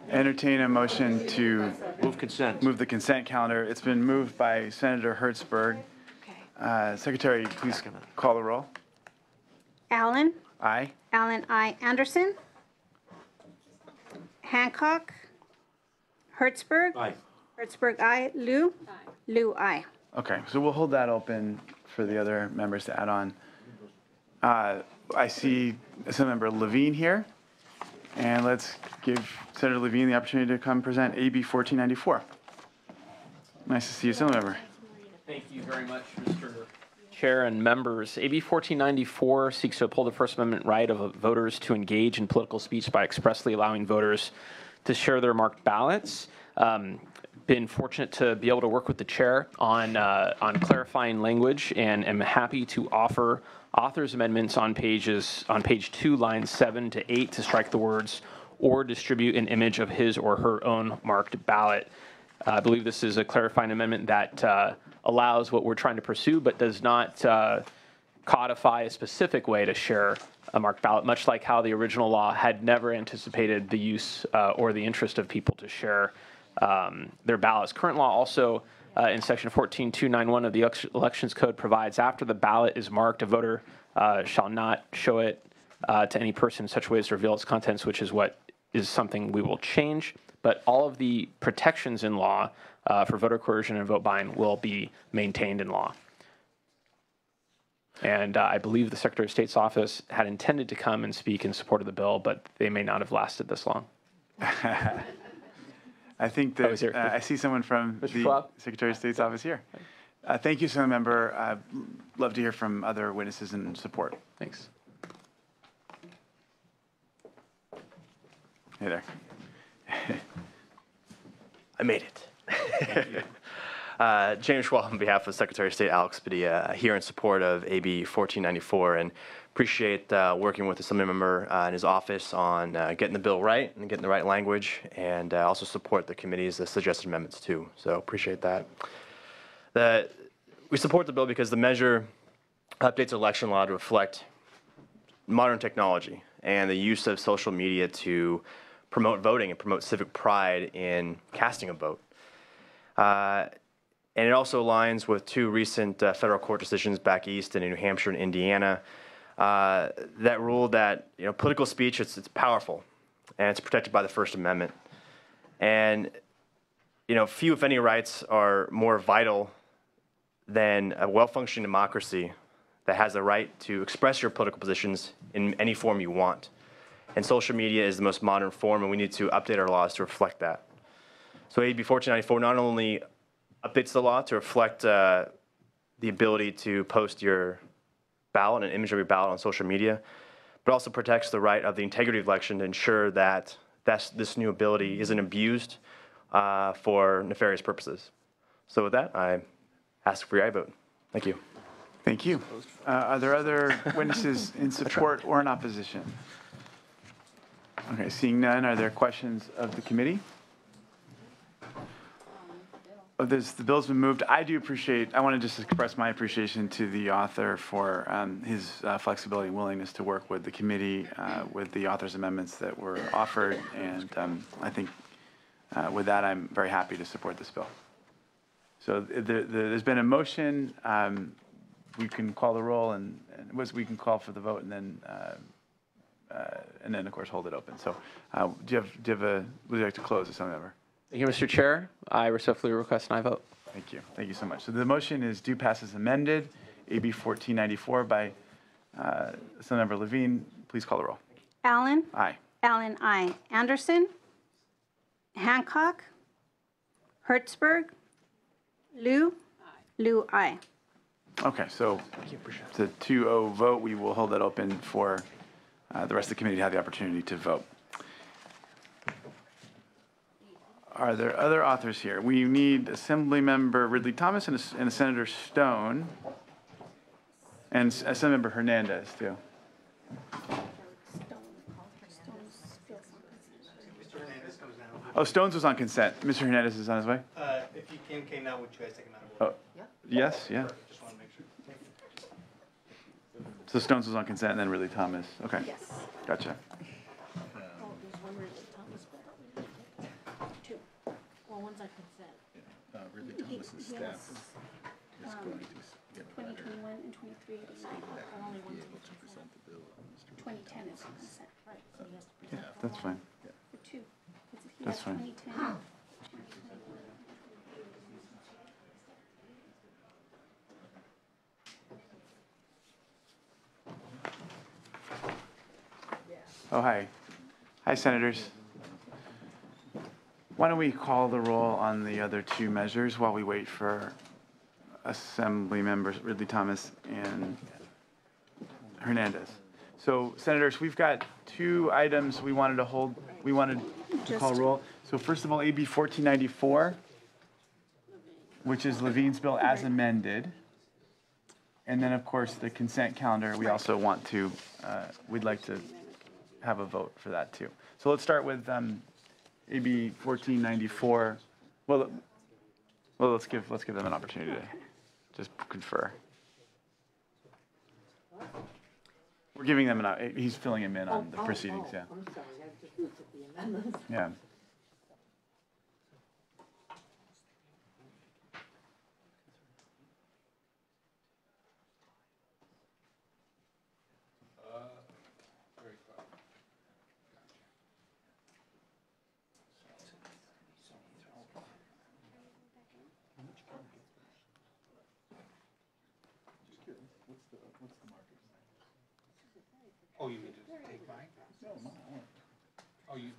Entertain a motion to Move the consent calendar. It's been moved by Senator Hertzberg. Secretary, please call the roll. Allen. Aye. Allen, I. Anderson. Hancock. Hertzberg. Aye. Hertzberg, I. Liu. Liu, I. Okay, so we'll hold that open for the other members to add on. I see Assemblymember Levine here, and let's give Senator Levine the opportunity to come present AB 1494. Nice to see you, Assemblymember. Thank you very much, Mr. Chair and members. AB 1494 seeks to uphold the First Amendment right of voters to engage in political speech by expressly allowing voters to share their marked ballots. Been fortunate to be able to work with the chair on clarifying language, and am happy to offer author's amendments on page 2, lines 7 to 8, to strike the words "or distribute an image of his or her own marked ballot." I believe this is a clarifying amendment that allows what we're trying to pursue, but does not codify a specific way to share a marked ballot, much like how the original law had never anticipated the use or the interest of people to share their ballots. Current law also, in section 14291 of the Elections Code, provides after the ballot is marked, a voter shall not show it to any person in such a way as to reveal its contents, which is what is something we will change. But all of the protections in law for voter coercion and vote buying will be maintained in law. And I believe the Secretary of State's office had intended to come and speak in support of the bill, but they may not have lasted this long. I think that I see someone from Mr. the Schwab? Secretary of State's office here. Thank you, Assemblymember. I'd love to hear from other witnesses in support. Thanks. Hey there. I made it. James Schwab on behalf of Secretary of State Alex Padilla, here in support of AB 1494, and appreciate working with the Assemblymember and his office on getting the bill right and getting the right language, and also support the committee's suggested amendments too. So appreciate that. We support the bill because the measure updates election law to reflect modern technology and the use of social media to promote voting and promote civic pride in casting a vote. And it also aligns with two recent federal court decisions back east in New Hampshire and Indiana that ruled that political speech, it's powerful, and it's protected by the First Amendment. And few, if any, rights are more vital than a well-functioning democracy that has the right to express your political positions in any form you want. And social media is the most modern form, and we need to update our laws to reflect that. So AB 1494 not only updates the law to reflect the ability to post your ballot and an image of your ballot on social media, but also protects the right of the integrity of election to ensure that this new ability isn't abused for nefarious purposes. So with that, I ask for your aye vote. Thank you. Thank you. Are there other witnesses in support or in opposition? Okay, seeing none, are there questions of the committee? The bill's been moved. I want to just express my appreciation to the author for his flexibility and willingness to work with the committee with the author's amendments that were offered. And I think with that, I'm very happy to support this bill. So there's been a motion. We can call the roll, and we can call for the vote, and then of course hold it open. So would you like to close this, Assemblymember? Thank you, Mr. Chair. I respectfully request an aye vote. Thank you. Thank you so much. So the motion is do pass as amended, AB 1494 by Assemblymember Levine. Please call the roll. Allen. Aye. Allen, I. Anderson. Hancock. Hertzberg. Liu. Liu, I. Okay, so it's a 2-0 vote. We will hold that open for the rest of the committee to have the opportunity to vote. Are there other authors here? We need Assemblymember Ridley Thomas and Senator Stone, and Assemblymember Hernandez too. Oh, Stone's was on consent. Mr. Hernandez is on his way. If he came now, would you guys take him out of order? Oh, yes, yeah. Just want to make sure. So Stone's was on consent, and then Ridley Thomas. Okay. Yes. Gotcha. Well, one's on consent. Really Thomas's staff is going to get a letter 2021 and 2389. But only one's on to consent. present the bill. 2010 is consent. Right, so he has to present. That's fine. For two. He That's has fine. 2010. Oh, hi. Hi, Senators. Why don't we call the roll on the other two measures while we wait for Assembly Members Ridley Thomas and Hernandez? So, Senators, we've got two items we wanted to call Just- roll. So first of all, AB 1494, which is Levine's bill as amended. And then, of course, the consent calendar, we also want to, we'd like to have a vote for that too. So let's start with AB 1494. Well, let's give them an opportunity to just confer. We're giving them he's filling him in on the proceedings, yeah. I'm sorry, I just looked at the amendments. Yeah. Oh, you need to take mine? No, mine. Oh, you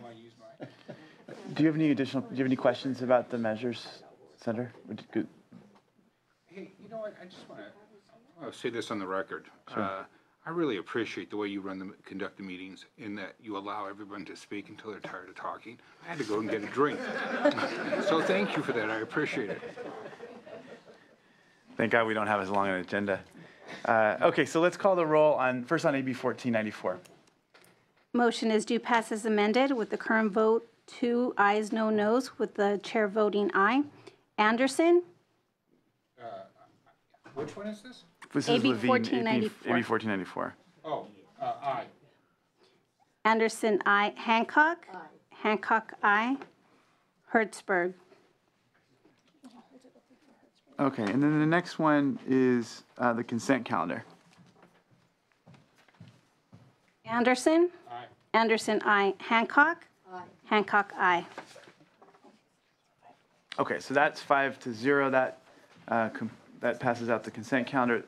want to use mine? Do you have any questions about the measures, Senator? Good. Hey, you know what, I just want to say this on the record. I really appreciate the way you conduct the meetings in that you allow everyone to speak until they're tired of talking. I had to go and get a drink. So thank you for that, I appreciate it. Thank God we don't have as long an agenda. Okay, so let's call the roll first on AB 1494. Motion is due pass as amended with the current vote 2 ayes, no nos, with the chair voting aye. Anderson, Which one is this? This AB is Levine, 1494. AB 1494. Oh, aye. Anderson, aye. Hancock? Aye. Hancock, aye. Hertzberg. Okay, and then the next one is the consent calendar. Anderson? Aye. Anderson, aye. Hancock? Aye. Hancock, aye. Okay, so that's 5-0. That passes out the consent calendar.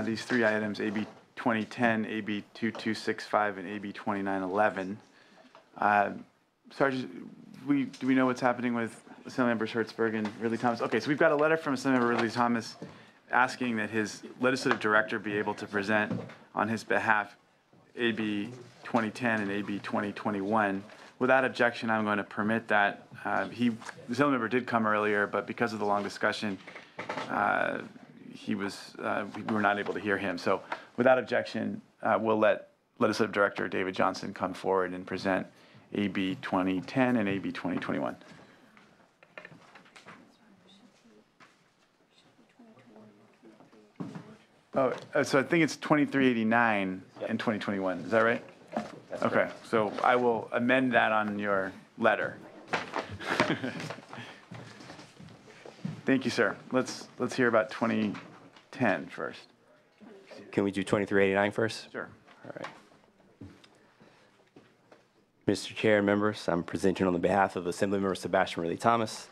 These three items, AB 2010, AB 2265, and AB 2911. Sergeant, do we know what's happening with Assemblymembers Hertzberg and Ridley Thomas? Okay, so we've got a letter from Assemblymember Ridley Thomas asking that his legislative director be able to present on his behalf AB 2010 and AB 2021. Without objection, I'm going to permit that. The Assemblymember did come earlier, but because of the long discussion, we were not able to hear him. So without objection, we'll let Legislative Director David Johnson come forward and present AB 2010 and AB 2021. Oh, so I think it's 2389 and 2021. Is that right? Okay, so I will amend that on your letter. Thank you, sir. Let's hear about 2010 first. Can we do 2389 first? Sure. All right. Mr. Chair and members, I'm presenting on the behalf of Assemblymember Sebastian Ridley Thomas.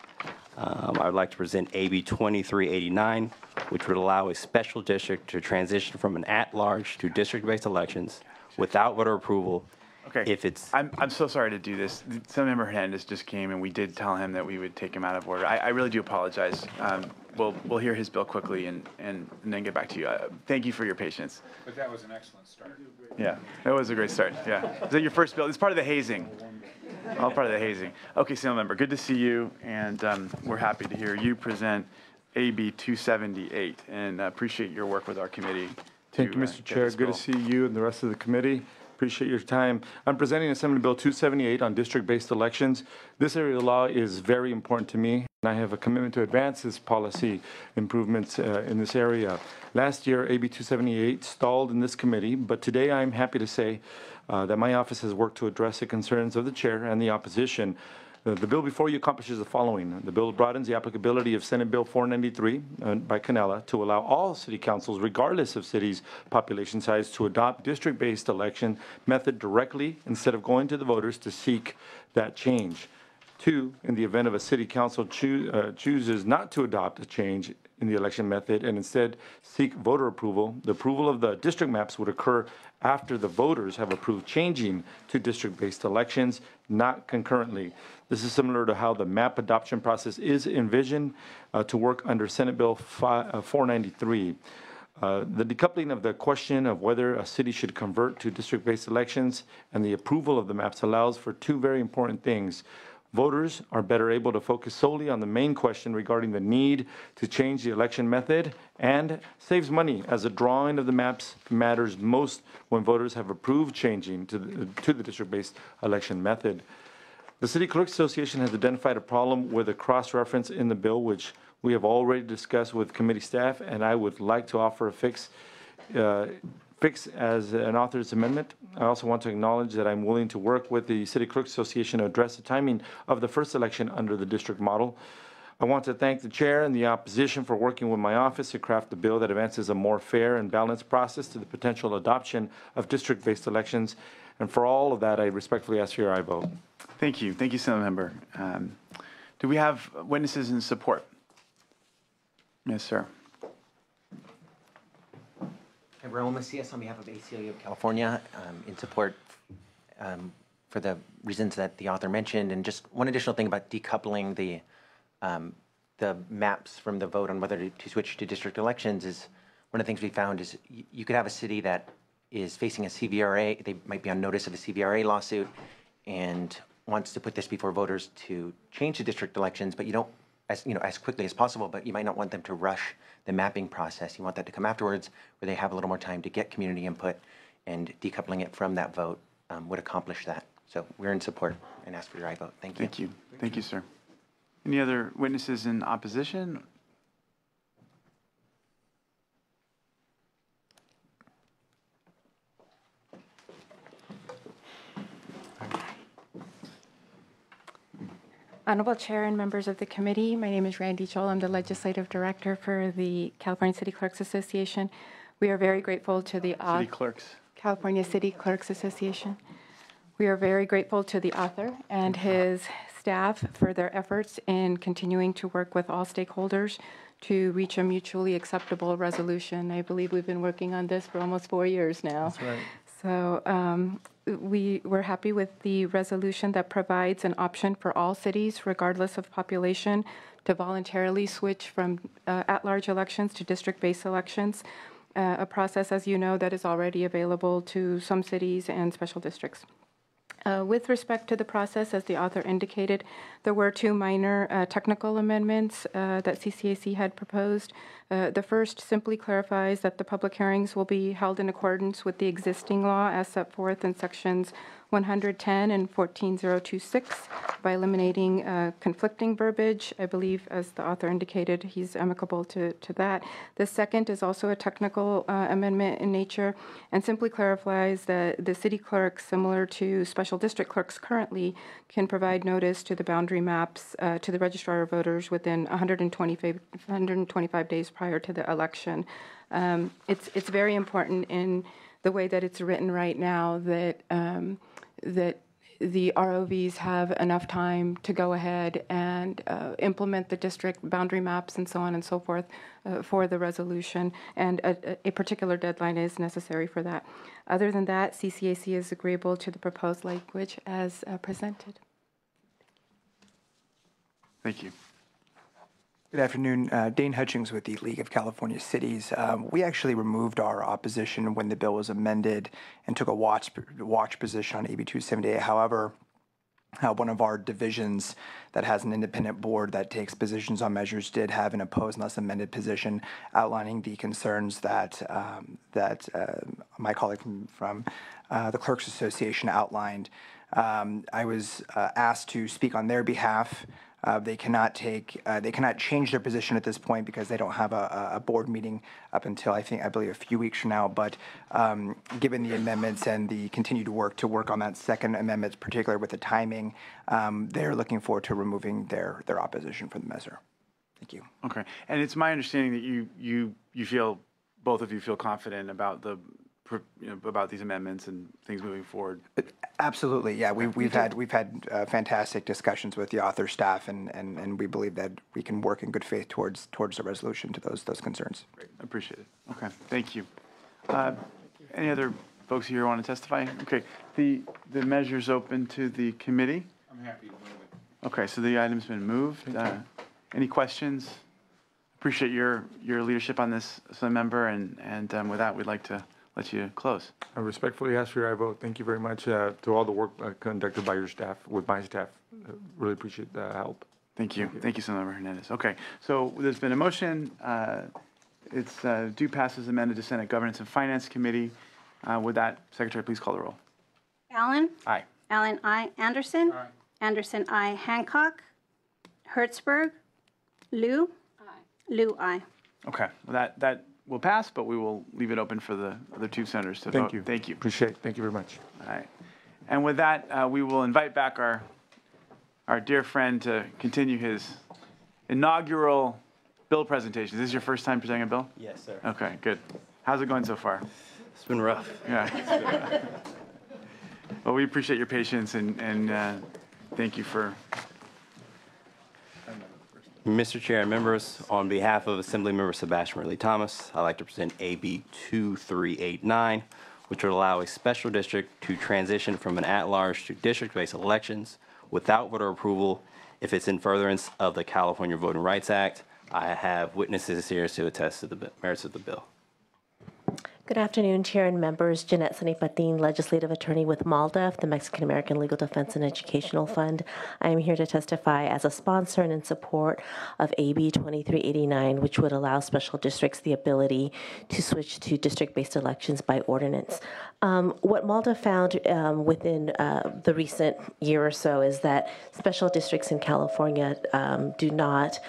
I would like to present AB 2389, which would allow a special district to transition from an at-large to district-based elections without voter approval. Okay. If it's I'm so sorry to do this. Assemblymember Hernandez just came, and we did tell him that we would take him out of order. I really do apologize. We'll hear his bill quickly and then get back to you. Thank you for your patience. But that was an excellent start. Yeah, that was a great start. Yeah. Is that your first bill? It's part of the hazing. All part of the hazing. Okay, Assemblymember, good to see you, and we're happy to hear you present AB 278, and appreciate your work with our committee. Thank you, Mr. Chair. Good to see you and the rest of the committee. Appreciate your time. I'm presenting Assembly Bill 278 on district-based elections. This area of the law is very important to me, and I have a commitment to advance this policy improvements in this area. Last year, AB 278 stalled in this committee, but today I'm happy to say that my office has worked to address the concerns of the chair and the opposition. The bill before you accomplishes the following. The bill broadens the applicability of Senate Bill 493 by Canela to allow all city councils, regardless of city's population size, to adopt district-based election method directly instead of going to the voters to seek that change. 2, in the event of a city council chooses not to adopt a change in the election method and instead seek voter approval, the approval of the district maps would occur after the voters have approved changing to district-based elections, not concurrently. This is similar to how the map adoption process is envisioned to work under Senate Bill 493. The decoupling of the question of whether a city should convert to district-based elections and the approval of the maps allows for 2 very important things. Voters are better able to focus solely on the main question regarding the need to change the election method, and saves money as the drawing of the maps matters most when voters have approved changing to the district-based election method. The City Clerks Association has identified a problem with a cross-reference in the bill, which we have already discussed with committee staff, and I would like to offer a fix as an author's amendment. I also want to acknowledge that I'm willing to work with the City Clerks Association to address the timing of the first election under the district model. I want to thank the chair and the opposition for working with my office to craft a bill that advances a more fair and balanced process to the potential adoption of district-based elections. And for all of that, I respectfully ask for your aye vote. Thank you. Thank you, Senator Member. Do we have witnesses in support? Yes, sir. Raul Macias on behalf of ACLU of California, in support for the reasons that the author mentioned. And just one additional thing about decoupling the maps from the vote on whether to switch to district elections is one of the things we found is you could have a city that is facing a CVRA, they might be on notice of a CVRA lawsuit and wants to put this before voters to change to district elections, but you don't, as quickly as possible, but you might not want them to rush the mapping process. You want that to come afterwards where they have a little more time to get community input, and decoupling it from that vote would accomplish that. So we're in support and ask for your aye vote. Thank you. Thank you. Thank you, sir. Any other witnesses in opposition? Honorable Chair and members of the committee, my name is Randy Joel. I'm the Legislative Director for the California City Clerks Association. We are very grateful to the City Clerks. California City Clerks Association. We are very grateful to the author and his staff for their efforts in continuing to work with all stakeholders to reach a mutually acceptable resolution. I believe we've been working on this for almost 4 years now. That's right. So we're happy with the resolution that provides an option for all cities, regardless of population, to voluntarily switch from at-large elections to district-based elections, a process, as you know, that is already available to some cities and special districts. With respect to the process, as the author indicated, there were 2 minor technical amendments that CCAC had proposed. The first simply clarifies that the public hearings will be held in accordance with the existing law as set forth in sections 110 and 14026 by eliminating conflicting verbiage. I believe, as the author indicated, he's amicable to that. The second is also a technical amendment in nature and simply clarifies that the city clerks, similar to special district clerks currently, can provide notice to the boundary maps to the registrar of voters within 125 days prior to the election. It's very important in the way that it's written right now that that the ROVs have enough time to go ahead and implement the district boundary maps and so on and so forth for the resolution, and a particular deadline is necessary for that. Other than that, CCAC is agreeable to the proposed language as presented. Thank you. Good afternoon. Dane Hutchings with the League of California Cities. We actually removed our opposition when the bill was amended and took a watch position on AB 278. However, one of our divisions that has an independent board that takes positions on measures did have an opposed unless amended position outlining the concerns that my colleague from the Clerks Association outlined. I was asked to speak on their behalf. They cannot change their position at this point because they don't have a board meeting up until I believe a few weeks from now. But given the amendments and the continued work on that second amendment, particularly with the timing, they're looking forward to removing their opposition from the measure. Thank you. Okay. And it's my understanding that you feel, both of you feel confident about about these amendments and things moving forward. Absolutely, yeah. We've had fantastic discussions with the author staff, and we believe that we can work in good faith towards a resolution to those concerns. Great. I appreciate it. Okay. Thank you. Any other folks here want to testify? Okay. The measure's open to the committee. I'm happy to move it. Okay. So the item's been moved. Any questions? Appreciate your leadership on this, member, and with that, we'd like to let you close. I respectfully ask for your vote. Thank you very much to all the work conducted by your staff, with my staff. Really appreciate the help. Thank you. Thank you, Senator Hernandez. Okay, so there's been a motion. It's due pass as amended to Senate Governance and Finance Committee. With that, Secretary, please call the roll. Allen? Aye. Allen, I. Anderson? Aye. Anderson, I. Hancock? Hertzberg? Liu? Liu, I. Okay, well, that will pass, but we will leave it open for the other two senators to vote. Thank you. Thank you. Appreciate it. Thank you very much. All right. And with that, we will invite back our dear friend to continue his inaugural bill presentation. Is this your first time presenting a bill? Yes, sir. Okay, good. How's it going so far? It's been rough. Yeah. Well, we appreciate your patience and thank you for. Mr. Chair and members, on behalf of Assemblymember Sebastian Ridley Thomas, I'd like to present AB 2389, which would allow a special district to transition from an at-large to district-based elections without voter approval if it's in furtherance of the California Voting Rights Act. I have witnesses here to attest to the merits of the bill. Good afternoon, Chair and members. Jeanette Sanipatin, Legislative Attorney with MALDEF, the Mexican American Legal Defense and Educational Fund. I am here to testify as a sponsor and in support of AB 2389, which would allow special districts the ability to switch to district-based elections by ordinance. What MALDEF found within the recent year or so is that special districts in California do not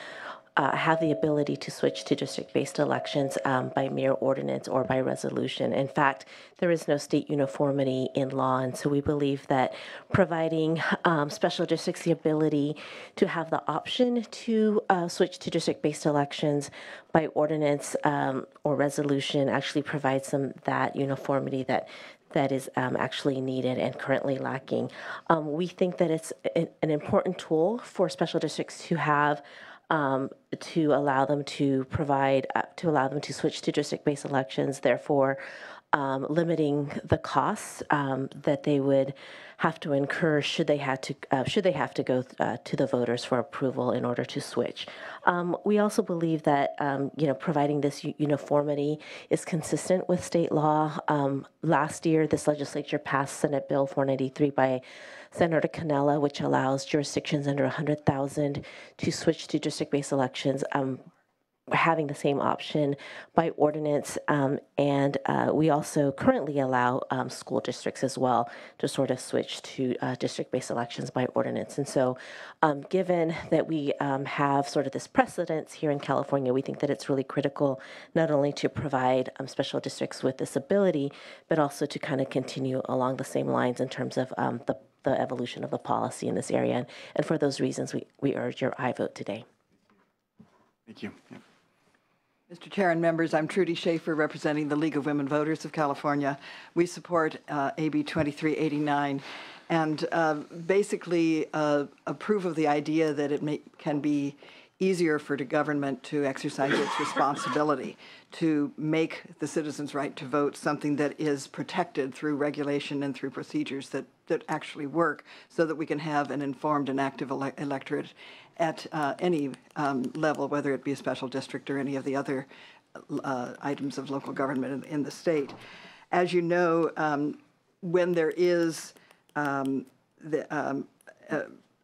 have the ability to switch to district-based elections by mere ordinance or by resolution. In fact, there is no state uniformity in law, and so we believe that providing special districts the ability to have the option to switch to district-based elections by ordinance or resolution actually provides them that uniformity that is actually needed and currently lacking. We think that it's an important tool for special districts to have to allow them to switch to district-based elections, therefore limiting the costs that they would have to incur should they have to go to the voters for approval in order to switch. We also believe that providing this uniformity is consistent with state law. Last year, this legislature passed Senate Bill 493 by Senator Cannella, which allows jurisdictions under 100,000 to switch to district-based elections, having the same option by ordinance. And we also currently allow school districts as well to sort of switch to district-based elections by ordinance. And so given that we have sort of this precedence here in California, we think that it's really critical not only to provide special districts with this ability, but also to kind of continue along the same lines in terms of the evolution of the policy in this area. And for those reasons, we urge your aye vote today. Thank you. Yeah. Mr. Chair and members, I'm Trudy Schaefer, representing the League of Women Voters of California. We support AB 2389 and basically approve of the idea that it can be easier for the government to exercise its responsibility to make the citizens' right to vote something that is protected through regulation and through procedures that actually work, so that we can have an informed and active electorate at any level, whether it be a special district or any of the other items of local government in the state. As you know, when there is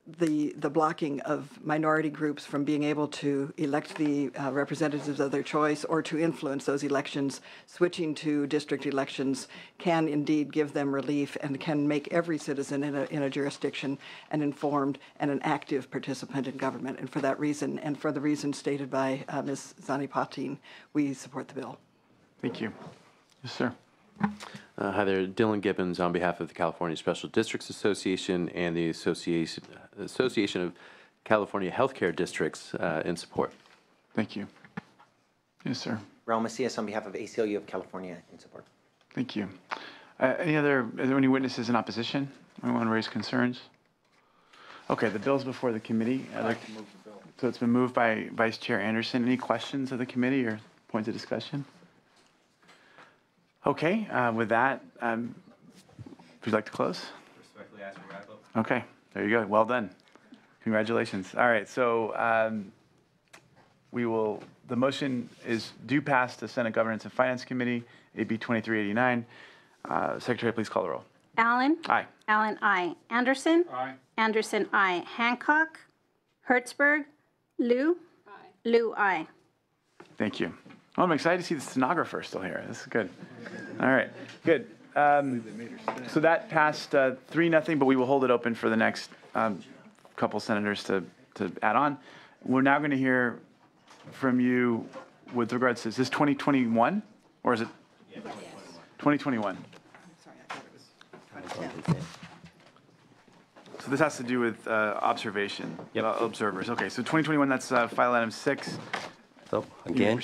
the blocking of minority groups from being able to elect the representatives of their choice or to influence those elections, switching to district elections can indeed give them relief and can make every citizen in a jurisdiction an informed and an active participant in government. And for that reason, and for the reasons stated by Ms. Zani Patin, we support the bill. Thank you. Yes, sir. Hi there, Dylan Gibbons on behalf of the California Special Districts Association and the Association of California Healthcare Districts in support. Thank you. Yes, sir. Raul Macias on behalf of ACLU of California in support. Thank you. Are there any witnesses in opposition? Anyone raise concerns? Okay, the bill's before the committee. I'd like to move the bill. So it's been moved by Vice Chair Anderson. Any questions of the committee or points of discussion? Okay, with that, would you like to close? Respectfully ask for your vote. Okay, there you go. Well done. Congratulations. All right, so the motion is due pass the Senate Governance and Finance Committee, AB 2389. Secretary, please call the roll. Allen? Aye. Allen, aye. Anderson? Aye. Anderson, aye. Hancock? Hertzberg? Liu? Aye. Liu, aye. Thank you. Oh, I'm excited to see the stenographer still here. This is good. All right, good. So that passed 3-0, but we will hold it open for the next couple senators to add on. We're now going to hear from you with regards to, is this 2021 or is it 2021? So this has to do with observation, observers. Okay, so 2021, that's file item 6. So again,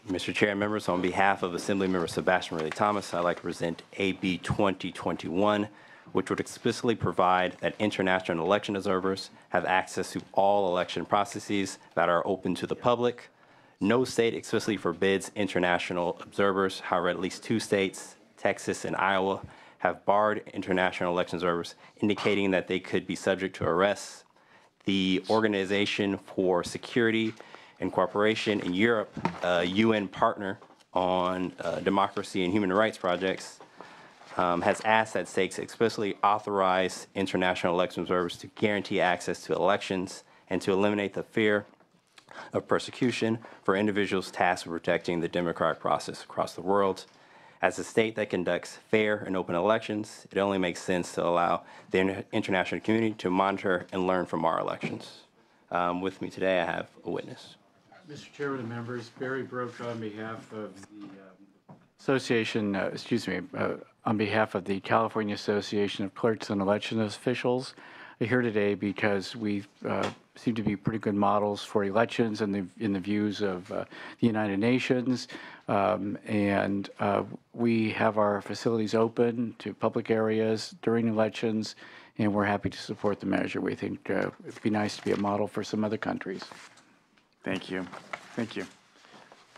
Mr. Chair and members, on behalf of Assemblymember Sebastian Ridley Thomas, I'd like to present AB 2021, which would explicitly provide that international election observers have access to all election processes that are open to the public. No state explicitly forbids international observers. However, at least 2 states, Texas and Iowa, have barred international election observers, indicating that they could be subject to arrest. The Organization for Security and Cooperation in Europe, a UN partner on democracy and human rights projects, has asked that states explicitly authorize international election observers to guarantee access to elections and to eliminate the fear of persecution for individuals tasked with protecting the democratic process across the world. As a state that conducts fair and open elections, it only makes sense to allow the international community to monitor and learn from our elections. With me today, I have a witness. Mr. Chairman and members, Barry Broke on behalf of the on behalf of the California Association of Clerks and Election Officials, are here today because we seem to be pretty good models for elections in the views of the United Nations, and we have our facilities open to public areas during elections, and we're happy to support the measure. We think it'd be nice to be a model for some other countries. Thank you. Thank you.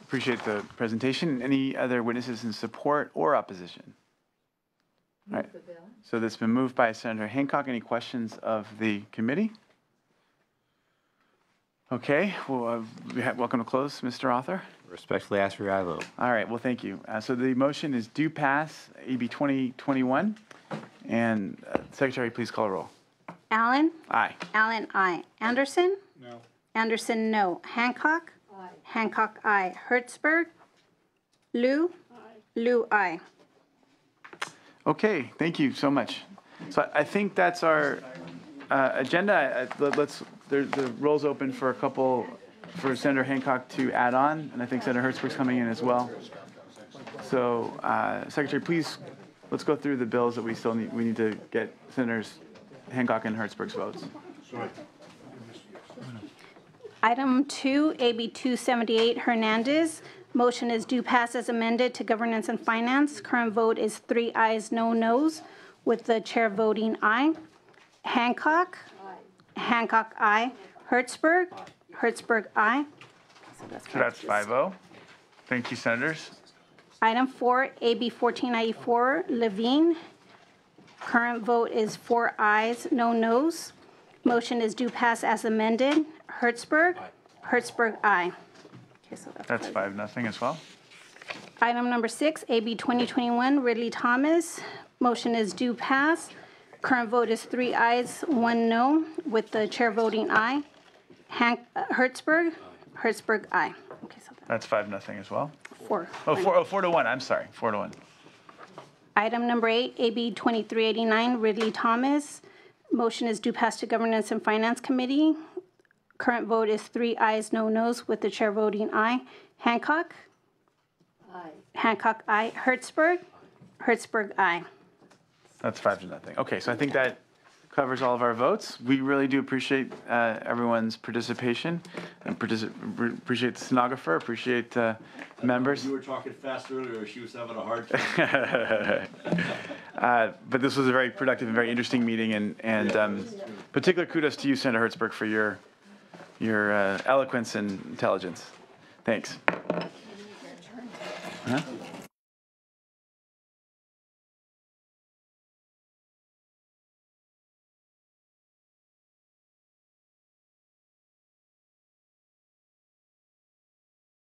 Appreciate the presentation. Any other witnesses in support or opposition? All right. So that's been moved by Senator Hancock. Any questions of the committee? Okay. Well, welcome to close, Mr. Author. Respectfully ask for your vote. All right. Well, thank you. So the motion is due pass, AB 2021. And Secretary, please call a roll. Allen? Aye. Allen, aye. Anderson? No. Anderson, no. Hancock? Aye. Hancock, aye. Hertzberg? Liu? Aye. Liu, aye. Okay, thank you so much. So I think that's our agenda. The roll's open for for Senator Hancock to add on, and I think Senator Hertzberg's coming in as well. So, Secretary, please, let's go through the bills that we need to get Senators Hancock and Hertzberg's votes. Item 2, AB 278, Hernandez. Motion is due pass as amended to Governance and Finance. Current vote is 3 ayes, no noes, with the chair voting aye. Hancock? Aye. Hancock, aye. Hertzberg? Hertzberg, aye. So that's 5-0. Thank you, Senators. Item 4, AB 1494, Levine. Current vote is 4 ayes, no noes. Motion is due pass as amended. Hertzberg? Aye. Hertzberg, aye. Okay, so that's 5-0 as well. Item number 6, AB 2021, Ridley Thomas. Motion is due pass. Current vote is 3 ayes, 1 no, with the chair voting aye. Hertzberg? Hertzberg, aye. Okay, so That's 5-0 as well. 4. Oh, 4 to 1. I'm sorry. 4 to 1. Item number 8, AB 2389, Ridley Thomas. Motion is due pass to Governance and Finance Committee. Current vote is 3 ayes, no nos, with the chair voting aye. Hancock? Aye. Hancock, aye. Hertzberg? Hertzberg, aye. That's 5-0. Okay, so I think that covers all of our votes. We really do appreciate everyone's participation and appreciate the stenographer, appreciate members. You were talking fast earlier, she was having a hard time. But this was a very productive and very interesting meeting, and particular kudos to you, Senator Hertzberg, for your eloquence and intelligence. Thanks. Huh?